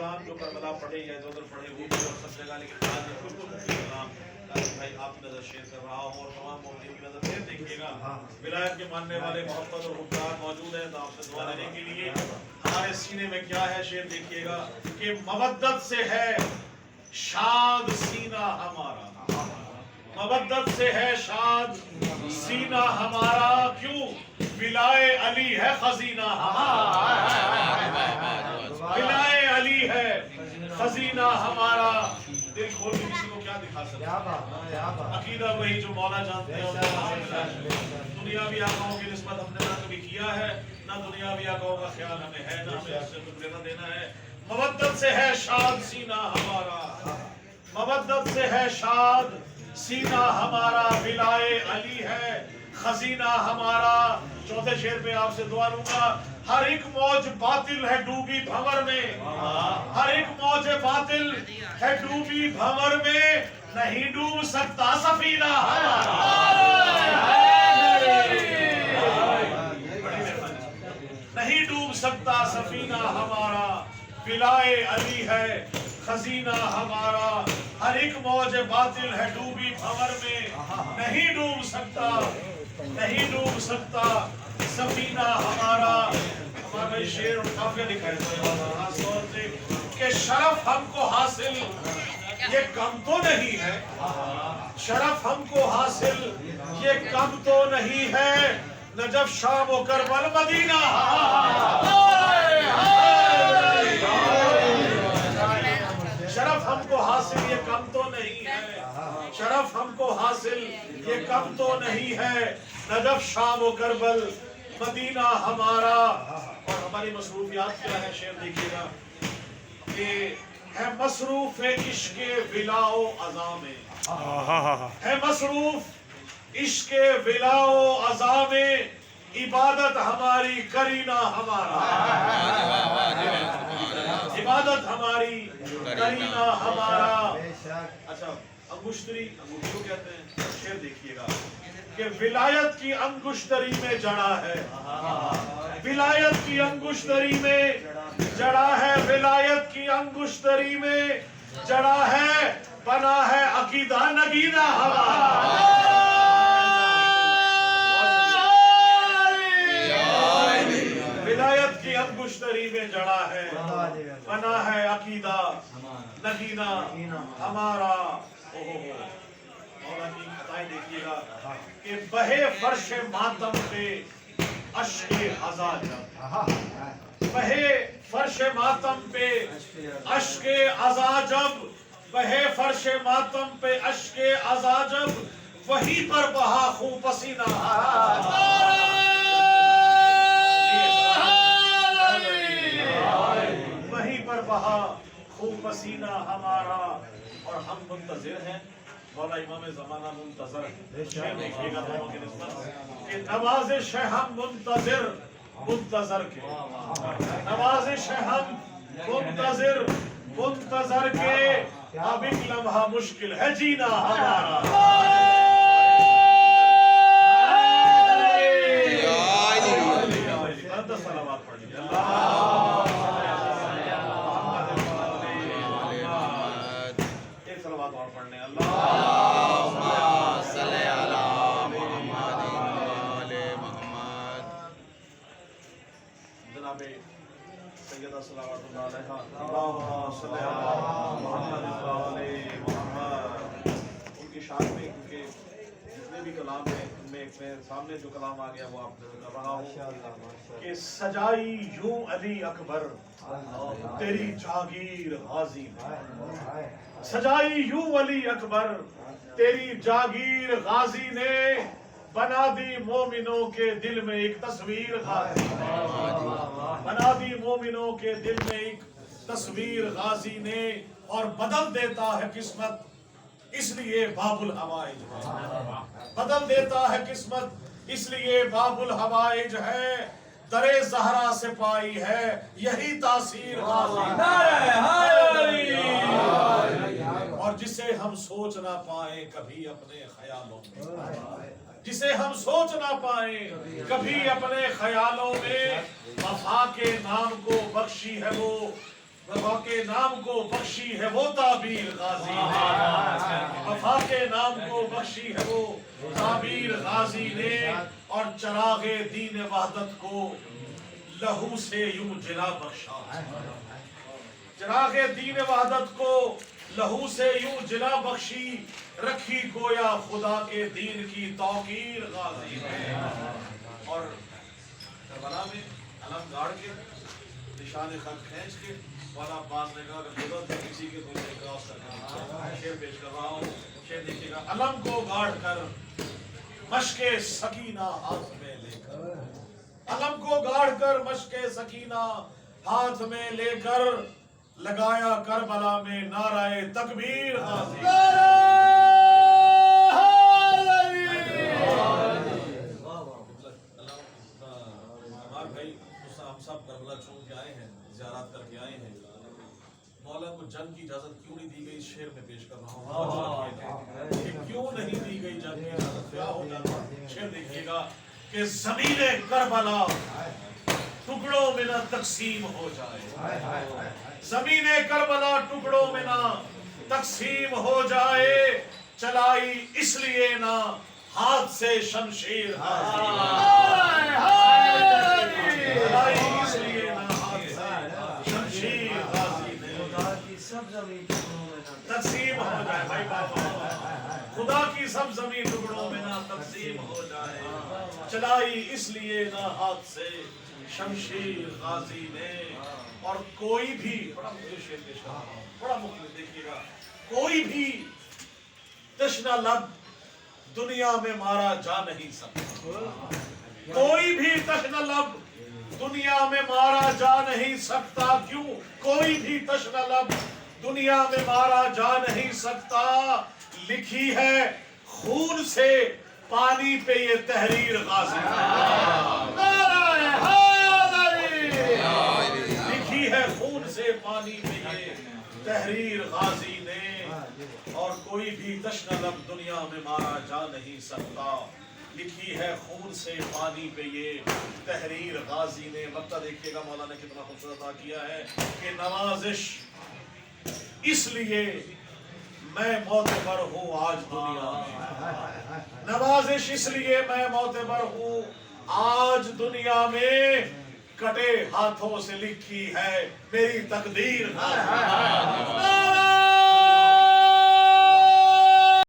कलाम जो करबला पढ़े या इधर उधर पढ़े वो भी और सब जगह, लेकिन आज कुछ कलाम भाई आपकी नजर शेयर कर रहा हूँ और तमाम मोमिनीन की नजर शेयर देखिएगा। विलायत के मानने वाले मोहब्बत और हुक्मरान मौजूद हैं, तो आपसे दुआ लेने के लिए हमारे सीने में क्या है शेर देखिएगा कि मवद्दत से है शाद सीना हमारा, मवद्दत से है शाद सीना हमारा, क्यों विलाए अली है खजीना हमारा, विलाए अली है खजीना हमारा। दिल खोल के किसी को क्या दिखा सकते हैं, अकीदा वही जो मौला जानते हैं। दुनियावी आकाओं की निस्बत हमने ना कभी किया है, ना दुनियावी आकाओं का ख्याल हमें है, ना हमें उससे कुछ लेना देना है। मवद्दत से है शाद सीना हमारा, मवद्दत से है शाद सीना हमारा, विलाए अली है खजीना हमारा। चौथे शेर पे आपसे दुआ लूंगा, हर एक मौज बातिल है डूबी भंवर में, हर एक मौज बातिल है डूबी भंवर में, नहीं डूब सकता सफीना हमारा, नहीं डूब सकता सफीना हमारा, विलाए अली है खजीना हमारा। हर एक मौज बातिल है डूबी भंवर में, नहीं डूब सकता, नहीं डूब सकता सफीना हमारा। हमारा शेर और काफिया दिखाई दे कि शरफ हमको हासिल ये कम तो नहीं है, शरफ हमको हासिल ये कम तो नहीं है, नजफ शाम व करबल मदीना, शरफ हमको हासिल ये कम तो नहीं है, शरफ हमको हासिल ये कम तो नहीं है, नजफ शाम व करबल मदीना हमारा। और हमारी मसरूफियात क्या है शेर देखिएगा कि है मसरूफ इश्क विलाओ अज़ा में, है मसरूफ इश्क विलाओ अज़ा में, इबादत हमारी करीना हमारा, इबादत हमारी करीना हमारा। अच्छा अंगुश्तरी, अंगूठी को कहते हैं। शेर देखिएगा कि विलायत की अंगुश्तरी में जड़ा है, विलायत की अंगुश्तरी में जड़ा है, विलायत की अंगुश्तरी में जड़ा है, बना है अकीदा नगीना हमारा, विलायत की अंगुश्तरी में जड़ा है, बना है अकीदा नगीना हमारा। मौला की खताएं देखिएगा कि बहे फर्श मातम पे अश्के अज़ा जब, बहे फर्श मातम पे अश्के अज़ा जब, बहे फर्श मातम पे अश्के अज़ा जब, वहीं पर बहा खून पसीना, वहीं पर बहा खून पसीना हमारा। और हम मुंतज़िर हैं, मौला इमाम ज़माना मुंतज़र है। शेर देखिएगा दोनों की निस्बत कि नवाज़िश है हम मुंतज़िर मुंतज़र के, नवाज़िश है हम मुंतज़िर मुंतज़र के, अब एक लम्हा मुश्किल है जीना हमारा। उनकी शान में क्योंकि जितने भी कलाम है उनमें सामने जो कलाम आ गया वो आप कर रहा हूँ कि सजाई यूं अली अकबर तेरी जागीर गाजी ने, सजाई यूं अली अकबर तेरी जागीर गाजी ने, बना दी मोमिनों के दिल में एक तस्वीर गाजी ने, बना दी मोमिनों के दिल में एक तस्वीर गाजी ने, और बदल देता है किस्मत इसलिए बाबुल हवाइज है, बदल देता है किस्मत इसलिए बाबुल हवाइज है, दरे ज़हरा से पाई है यही तासीर गाजी, और जिसे हम सोच ना पाए कभी अपने ख्यालों में, जिसे हम सोच ना पाए कभी अपने ख्यालों में, वफा के नाम को बख्शी है वो वफा के नाम को बख्शी है वो ताबीर गाजी ने, वफा के नाम को बख्शी है वो ताबीर गाजी ने, और चरागे दीन वहदत को लहू से यूं जिला बख्शा। चरागे दीन वहदत को लहू से यूं जिला बख्शी, रखी गोया खुदा के दीन की तौकीर गाजी ने। और करबला में अलम गाड़ के निशान खत खींच के वाला अब्बास ने कहा कि जरूरत है किसी के तो क्रॉस करना। शेर पेश कर रहा हूँ, शेर देखिएगा। अलम को गाड़ कर मशके सकीना हाथ में लेकर, अलम को गाड़ कर मशके सकीना हाथ में लेकर, लगाया करबला में नाराए तकबीर गाजी। भाई हम सब करबला चूम के आए हैं, ज़ियारत करके आए हैं। मौला को जंग की इजाजत क्यों नहीं दी गई, शेर में पेश कर रहा हूँ। क्यों नहीं दी गई जंग की इजाजत, क्या हो जाता। शेर देखिएगा कि ज़मीने करबला टुकड़ों में ना तकसीम हो जाए, ज़मीने करबला टुकड़ों में ना तकसीम हो जाए, चलाई इसलिए ना हाथ से शमशीर, चलाई इसलिए ना हाथ से शमशीर गाजी ने। सब जमीन टुकड़ों में ना तकसीम हो जाए भाई बाबा, खुदा की सब जमीन टुकड़ों में ना तकसीम हो जाए, चलाई इसलिए ना हाथ से शमशीर गाजी ने। और कोई भी, बड़ा मुझे शेर पेश कर रहा हूं, बड़ा मुख्तलिफ देखिएगा, कोई भी तशना लब दुनिया में मारा जा नहीं सकता, कोई भी तशना लब दुनिया में मारा जा नहीं सकता। क्यों? कोई भी तशना लब दुनिया में मारा जा नहीं सकता, लिखी है खून से पानी पे ये तहरीर गाजी, लिखी है खून से पानी पे ये तहरीर गाजी ने। और कोई भी तशना लब दुनिया में मारा जा नहीं सकता, लिखी है खून से पानी पे ये तहरीर गाजी ने। वक्ता देखिएगा मौला ने कितना खूबसूरत अदा किया है कि नवाजिश इसलिए मैं मोतबर हूँ आज दुनिया में, नवाजिश इसलिए मैं मोतबर हूँ आज दुनिया में, कटे हाथों से लिखी है मेरी तकदीर।